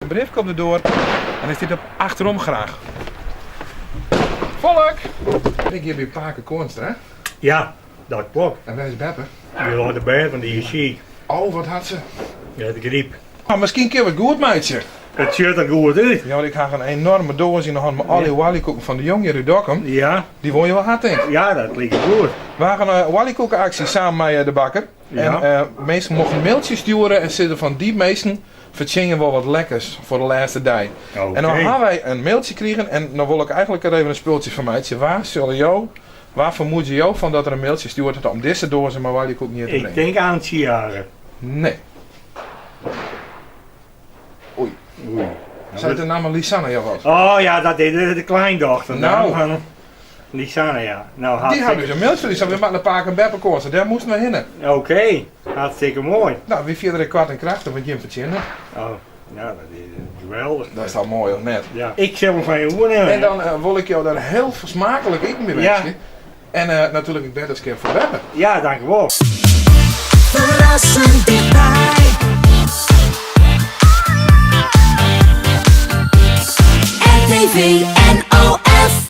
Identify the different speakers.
Speaker 1: brief komt erdoor en hij zit op achterom graag. Volk! Ik heb hier Paken Koonstra, hè?
Speaker 2: Ja, dat klopt.
Speaker 1: En wij is Beppe.
Speaker 2: Die hoort erbij van die is ziek.
Speaker 1: Oh, wat had ze?
Speaker 2: Ja, de griep.
Speaker 1: Maar misschien keer wat goed, meidje.
Speaker 2: Het ziet er goed uit.
Speaker 1: Ja, ik ga een enorme doos in de hand met alle wallykoeken van de jongen in Dokkum.
Speaker 2: Ja,
Speaker 1: Die wil je wel hard, denk ik.
Speaker 2: ja, dat ligt goed.
Speaker 1: We gaan een wallykoekenactie samen met de bakker.
Speaker 2: Ja.
Speaker 1: En mensen mogen een mailtje sturen en zitten van die mensen verzinnen wel wat lekkers voor de laatste dag.
Speaker 2: Oké.
Speaker 1: En dan gaan wij een mailtje krijgen en dan wil ik eigenlijk er even een speeltje van meidje. Waar vermoed je jou van dat er een mailtje stuurt om deze dozen maar wallykoek niet te
Speaker 2: Ik
Speaker 1: brengen?
Speaker 2: denk aan het jaren.
Speaker 1: Nee.
Speaker 2: Oei.
Speaker 1: Zei de naam Lisanne jou was?
Speaker 2: Oh ja, dat is de kleindochter.
Speaker 1: Nou.
Speaker 2: Van Lisanne, ja. Nou,
Speaker 1: Die
Speaker 2: hartstikke...
Speaker 1: hebben dus een mailtje, die zei we maken een paar Beppe koersen, daar moesten we heen.
Speaker 2: Oké, hartstikke mooi.
Speaker 1: Nou, wie vierde kwart en krachten van Jim verzinnen?
Speaker 2: Oh, ja, dat is geweldig.
Speaker 1: Dat is al mooi of net.
Speaker 2: Ja. Ik zal van je hoor nemen.
Speaker 1: En dan wil ik jou daar heel smakelijk eten mee
Speaker 2: Ja.
Speaker 1: wensen. En natuurlijk ik ben dus keer voor Beppe.
Speaker 2: Ja, dankjewel.
Speaker 3: Verrassend dichtbij. RTV